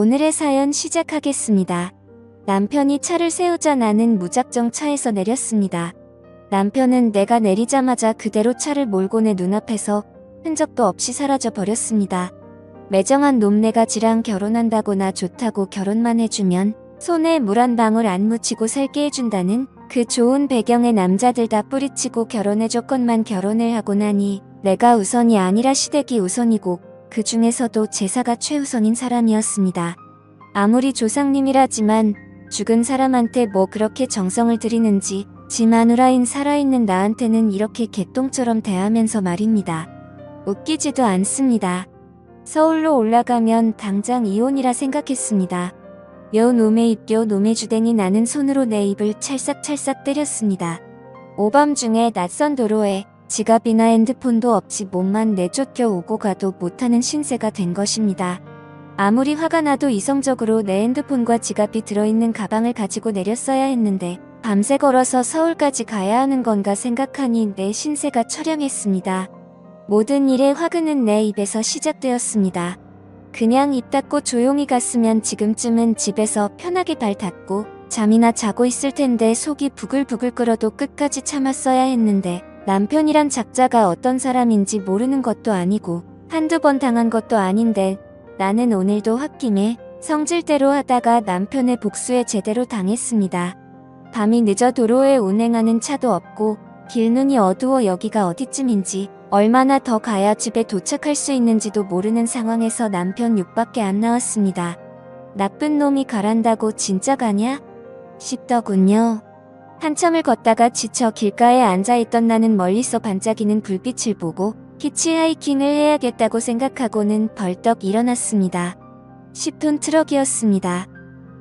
오늘의 사연 시작하겠습니다. 남편이 차를 세우자 나는 무작정 차에서 내렸습니다. 남편은 내가 내리자마자 그대로 차를 몰고 내 눈앞에서 흔적도 없이 사라져 버렸습니다. 매정한 놈내가 지랑 결혼한다고 나 좋다고 결혼만 해주면 손에 물 한 방울 안 묻히고 살게 해준다는 그 좋은 배경에 남자들 다 뿌리치고 결혼해줬건만 결혼을 하고 나니 내가 우선이 아니라 시댁이 우선이고 그 중에서도 제사가 최우선인 사람이었습니다. 아무리 조상님이라지만 죽은 사람한테 뭐 그렇게 정성을 들이는지 지 마누라인 살아있는 나한테는 이렇게 개똥처럼 대하면서 말입니다. 웃기지도 않습니다. 서울로 올라가면 당장 이혼이라 생각했습니다. 요 놈의 입, 요 놈의 주댕이 나는 손으로 내 입을 찰싹찰싹 때렸습니다. 오밤중에 낯선 도로에 지갑이나 핸드폰도 없이 몸만 내쫓겨 오고 가도 못하는 신세가 된 것입니다. 아무리 화가 나도 이성적으로 내 핸드폰과 지갑이 들어있는 가방을 가지고 내렸어야 했는데 밤새 걸어서 서울까지 가야 하는 건가 생각하니 내 신세가 처량했습니다. 모든 일의 화근은 내 입에서 시작되었습니다. 그냥 입 닫고 조용히 갔으면 지금쯤은 집에서 편하게 발 닫고 잠이나 자고 있을 텐데 속이 부글부글 끓어도 끝까지 참았어야 했는데 남편이란 작자가 어떤 사람인지 모르는 것도 아니고 한두 번 당한 것도 아닌데 나는 오늘도 홧김에 성질대로 하다가 남편의 복수에 제대로 당했습니다. 밤이 늦어 도로에 운행하는 차도 없고 길눈이 어두워 여기가 어디쯤인지 얼마나 더 가야 집에 도착할 수 있는지도 모르는 상황에서 남편 욕밖에 안 나왔습니다. 나쁜 놈이 가란다고 진짜 가냐? 싶더군요. 한참을 걷다가 지쳐 길가에 앉아있던 나는 멀리서 반짝이는 불빛을 보고 히치하이킹을 해야겠다고 생각하고는 벌떡 일어났습니다. 10톤 트럭이었습니다.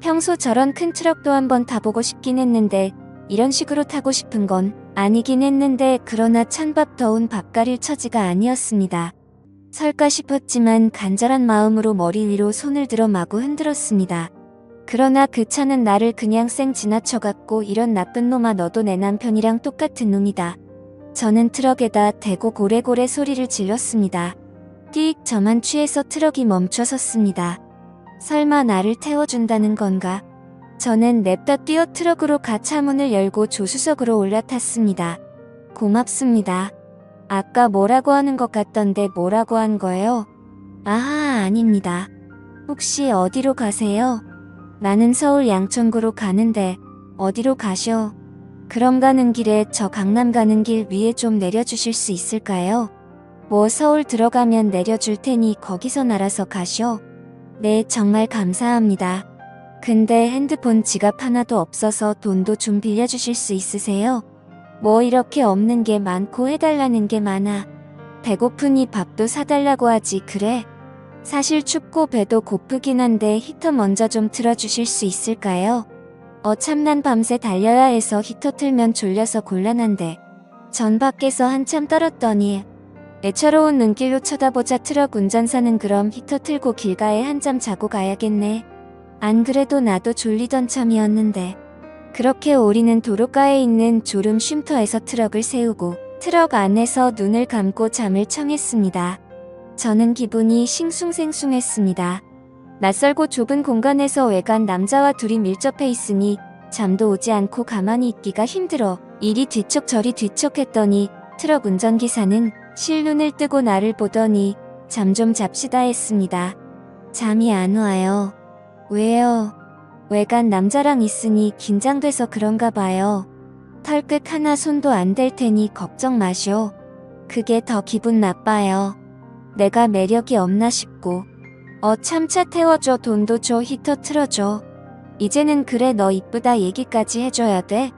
평소 저런 큰 트럭도 한번 타보고 싶긴 했는데 이런 식으로 타고 싶은 건 아니긴 했는데 그러나 찬밥 더운 밥가릴 처지가 아니었습니다. 설까 싶었지만 간절한 마음으로 머리 위로 손을 들어 마구 흔들었습니다. 그러나 그 차는 나를 그냥 쌩 지나쳐갔고 이런 나쁜 놈아 너도 내 남편이랑 똑같은 놈이다. 저는 트럭에다 대고 고래고래 소리를 질렀습니다. 띡 저만 취해서 트럭이 멈춰 섰습니다. 설마 나를 태워준다는 건가? 저는 냅다 뛰어 트럭으로 가 차 문을 열고 조수석으로 올라탔습니다. 고맙습니다. 아까 뭐라고 하는 것 같던데 뭐라고 한 거예요? 아하 아닙니다. 혹시 어디로 가세요? 나는 서울 양천구로 가는데 어디로 가셔? 그럼 가는 길에 저 강남 가는 길 위에 좀 내려주실 수 있을까요? 뭐 서울 들어가면 내려줄 테니 거기서 날아서 가셔. 네 정말 감사합니다. 근데 핸드폰 지갑 하나도 없어서 돈도 좀 빌려주실 수 있으세요? 뭐 이렇게 없는 게 많고 해달라는 게 많아. 배고프니 밥도 사달라고 하지 그래? 사실 춥고 배도 고프긴 한데 히터 먼저 좀 틀어주실 수 있을까요? 참난 밤새 달려야 해서 히터 틀면 졸려서 곤란한데. 전 밖에서 한참 떨었더니 애처로운 눈길로 쳐다보자 트럭 운전사는 그럼 히터 틀고 길가에 한잠 자고 가야겠네. 안 그래도 나도 졸리던 참이었는데. 그렇게 우리는 도로가에 있는 졸음 쉼터에서 트럭을 세우고 트럭 안에서 눈을 감고 잠을 청했습니다. 저는 기분이 싱숭생숭했습니다. 낯설고 좁은 공간에서 외간 남자와 둘이 밀접해 있으니 잠도 오지 않고 가만히 있기가 힘들어 이리 뒤척 저리 뒤척했더니 트럭 운전기사는 실눈을 뜨고 나를 보더니 잠 좀 잡시다 했습니다. 잠이 안 와요. 왜요? 외간 남자랑 있으니 긴장돼서 그런가 봐요. 털끝 하나 손도 안 댈 테니 걱정 마시오. 그게 더 기분 나빠요. 내가 매력이 없나 싶고. 참차 태워줘 돈도 줘 히터 틀어줘. 이제는 그래 너 이쁘다 얘기까지 해줘야 돼?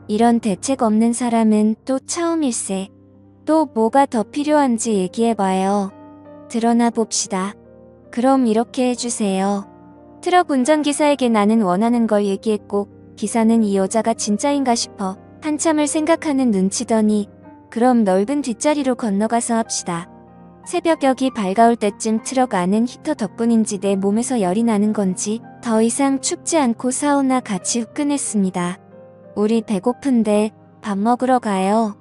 이런 대책 없는 사람은 또 처음일세. 또 뭐가 더 필요한지 얘기해봐요. 드러나 봅시다. 그럼 이렇게 해주세요. 트럭 운전기사에게 나는 원하는 걸 얘기했고 기사는 이 여자가 진짜인가 싶어 한참을 생각하는 눈치더니 그럼 넓은 뒷자리로 건너가서 합시다. 새벽녘이 밝아올 때쯤 트럭 안은 히터 덕분인지 내 몸에서 열이 나는 건지 더 이상 춥지 않고 사우나 같이 후끈했습니다. 우리 배고픈데 밥 먹으러 가요.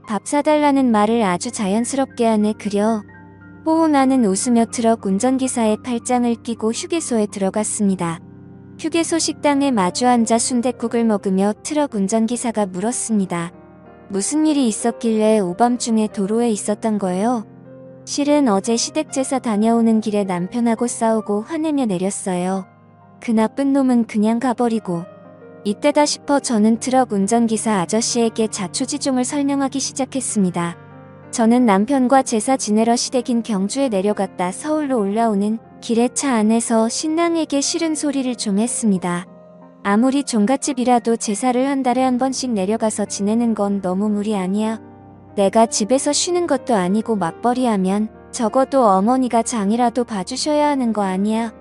밥 사달라는 말을 아주 자연스럽게 하네 그려. 호호 나는 웃으며 트럭 운전기사의 팔짱을 끼고 휴게소에 들어갔습니다. 휴게소 식당에 마주 앉아 순댓국을 먹으며 트럭 운전기사가 물었습니다. 무슨 일이 있었길래 오밤중에 도로에 있었던 거예요? 실은 어제 시댁제사 다녀오는 길에 남편하고 싸우고 화내며 내렸어요. 그 나쁜 놈은 그냥 가버리고. 이때다 싶어 저는 트럭 운전기사 아저씨에게 자초지종을 설명하기 시작했습니다. 저는 남편과 제사 지내러 시댁인 경주에 내려갔다 서울로 올라오는 길에 차 안에서 신랑에게 싫은 소리를 좀 했습니다. 아무리 종갓집이라도 제사를 한 달에 한 번씩 내려가서 지내는 건 너무 무리 아니야? 내가 집에서 쉬는 것도 아니고 맞벌이하면 적어도 어머니가 장이라도 봐주셔야 하는 거 아니야?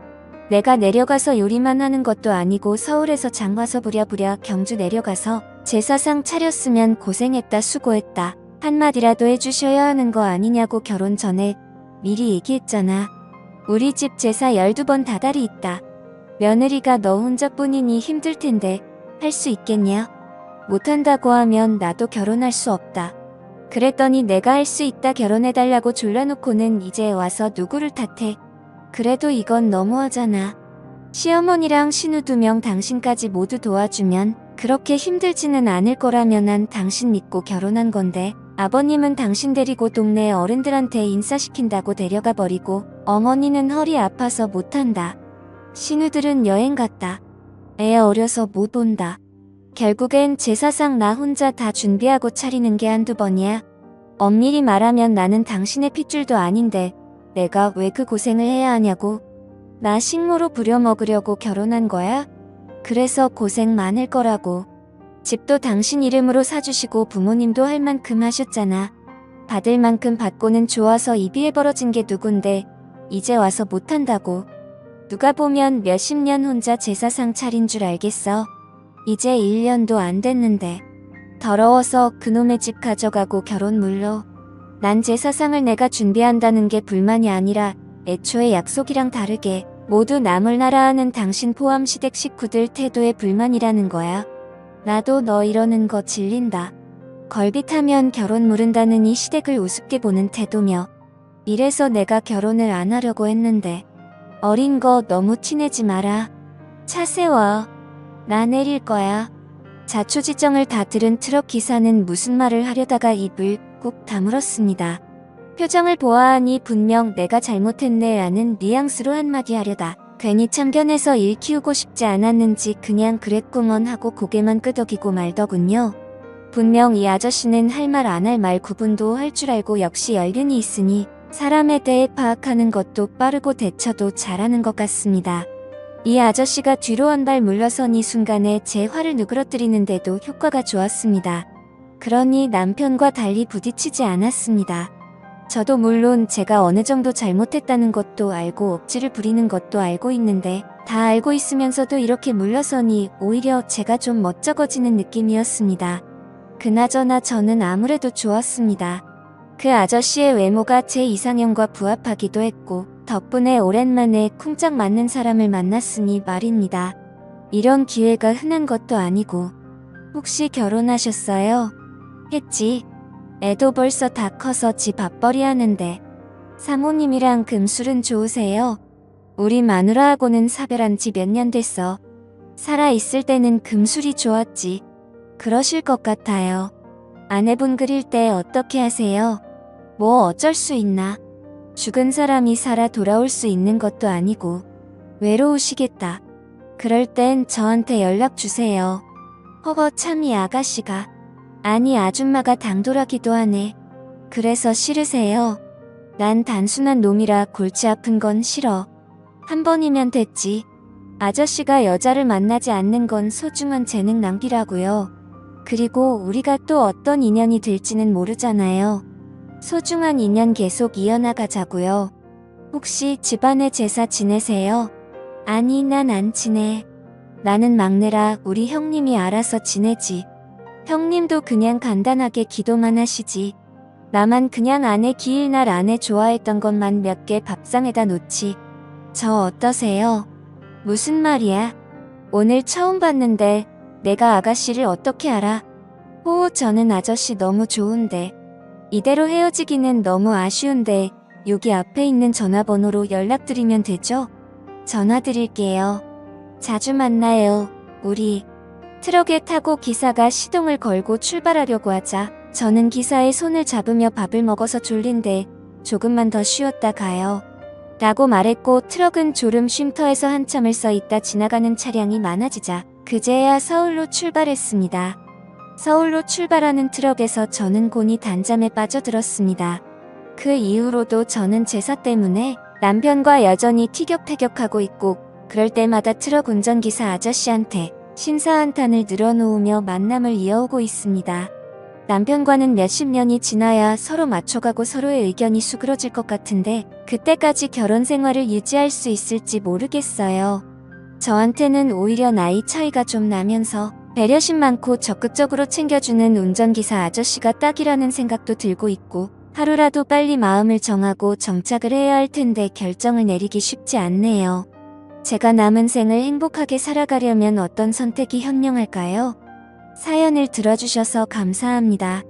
내가 내려가서 요리만 하는 것도 아니고 서울에서 장 봐서 부랴부랴 경주 내려가서 제사상 차렸으면 고생했다 수고했다 한마디라도 해주셔야 하는 거 아니냐고 결혼 전에 미리 얘기했잖아. 우리 집 제사 12번 다달이 있다. 며느리가 너 혼자뿐이니 힘들 텐데 할 수 있겠냐? 못한다고 하면 나도 결혼할 수 없다. 그랬더니 내가 할 수 있다 결혼해달라고 졸라놓고는 이제 와서 누구를 탓해. 그래도 이건 너무하잖아. 시어머니랑 신우 2명 당신까지 모두 도와주면 그렇게 힘들지는 않을 거라면 난 당신 믿고 결혼한 건데 아버님은 당신 데리고 동네 어른들한테 인사시킨다고 데려가 버리고 어머니는 허리 아파서 못한다. 신우들은 여행 갔다. 애 어려서 못 온다. 결국엔 제사상 나 혼자 다 준비하고 차리는 게 한두 번이야. 엄밀히 말하면 나는 당신의 핏줄도 아닌데 내가 왜 그 고생을 해야 하냐고. 나 식모로 부려먹으려고 결혼한 거야? 그래서 고생 많을 거라고. 집도 당신 이름으로 사주시고 부모님도 할 만큼 하셨잖아. 받을 만큼 받고는 좋아서 입이 벌어진 게 누군데 이제 와서 못한다고. 누가 보면 몇십 년 혼자 제사상 차린 줄 알겠어. 이제 1년도 안 됐는데. 더러워서 그놈의 집 가져가고 결혼 물러. 난 제사상을 내가 준비한다는 게 불만이 아니라 애초에 약속이랑 다르게 모두 남을 나라 하는 당신 포함 시댁 식구들 태도에 불만이라는 거야. 나도 너 이러는 거 질린다. 걸빗하면 결혼 무른다는 이 시댁을 우습게 보는 태도며. 이래서 내가 결혼을 안 하려고 했는데. 어린 거 너무 티내지 마라. 차 세워. 나 내릴 거야. 자초지정을 다 들은 트럭 기사는 무슨 말을 하려다가 입을 꾹 다물었습니다. 표정을 보아하니 분명 내가 잘못했네 라는 뉘앙스로 한마디 하려다 괜히 참견해서 일 키우고 싶지 않았는지 그냥 그랬구먼 하고 고개만 끄덕이고 말더군요. 분명 이 아저씨는 할 말 안 할 말 구분도 할 줄 알고 역시 연륜이 있으니 사람에 대해 파악하는 것도 빠르고 대처도 잘하는 것 같습니다. 이 아저씨가 뒤로 한 발 물러서니 순간에 제 화를 누그러뜨리는데도 효과가 좋았습니다. 그러니 남편과 달리 부딪히지 않았습니다. 저도 물론 제가 어느 정도 잘못했다는 것도 알고 억지를 부리는 것도 알고 있는데 다 알고 있으면서도 이렇게 물러서니 오히려 제가 좀 멋쩍어지는 느낌이었습니다. 그나저나 저는 아무래도 좋았습니다. 그 아저씨의 외모가 제 이상형과 부합하기도 했고 덕분에 오랜만에 쿵짝 맞는 사람을 만났으니 말입니다. 이런 기회가 흔한 것도 아니고. 혹시 결혼하셨어요? 했지. 애도 벌써 다 커서 지 밥벌이 하는데. 사모님이랑 금술은 좋으세요? 우리 마누라하고는 사별한 지 몇 년 됐어. 살아있을 때는 금술이 좋았지. 그러실 것 같아요. 아내분 그릴 때 어떻게 하세요? 뭐 어쩔 수 있나. 죽은 사람이 살아 돌아올 수 있는 것도 아니고. 외로우시겠다. 그럴 땐 저한테 연락 주세요. 허거 참 이 아가씨가. 아니 아줌마가 당돌하기도 하네. 그래서 싫으세요? 난 단순한 놈이라 골치 아픈 건 싫어. 한 번이면 됐지. 아저씨가 여자를 만나지 않는 건 소중한 재능 낭비라고요. 그리고 우리가 또 어떤 인연이 될지는 모르잖아요. 소중한 인연 계속 이어나가자고요. 혹시 집안에 제사 지내세요? 아니 난 안 지내. 나는 막내라 우리 형님이 알아서 지내지. 형님도 그냥 간단하게 기도만 하시지. 나만 그냥 아내 기일날 아내 좋아했던 것만 몇 개 밥상에다 놓지. 저 어떠세요? 무슨 말이야? 오늘 처음 봤는데 내가 아가씨를 어떻게 알아? 저는 아저씨 너무 좋은데. 이대로 헤어지기는 너무 아쉬운데 여기 앞에 있는 전화번호로 연락드리면 되죠? 전화 드릴게요. 자주 만나요. 우리. 트럭에 타고 기사가 시동을 걸고 출발하려고 하자 저는 기사의 손을 잡으며 밥을 먹어서 졸린데 조금만 더 쉬었다 가요. 라고 말했고 트럭은 졸음 쉼터에서 한참을 서 있다 지나가는 차량이 많아지자 그제야 서울로 출발했습니다. 서울로 출발하는 트럭에서 저는 곤히 단잠에 빠져들었습니다. 그 이후로도 저는 제사 때문에 남편과 여전히 티격태격하고 있고 그럴 때마다 트럭 운전기사 아저씨한테 신사한탄을 늘어놓으며 만남을 이어오고 있습니다. 남편과는 몇십 년이 지나야 서로 맞춰가고 서로의 의견이 수그러질 것 같은데 그때까지 결혼 생활을 유지할 수 있을지 모르겠어요. 저한테는 오히려 나이 차이가 좀 나면서 배려심 많고 적극적으로 챙겨주는 운전기사 아저씨가 딱이라는 생각도 들고 있고 하루라도 빨리 마음을 정하고 정착을 해야 할 텐데 결정을 내리기 쉽지 않네요. 제가 남은 생을 행복하게 살아가려면 어떤 선택이 현명할까요? 사연을 들어주셔서 감사합니다.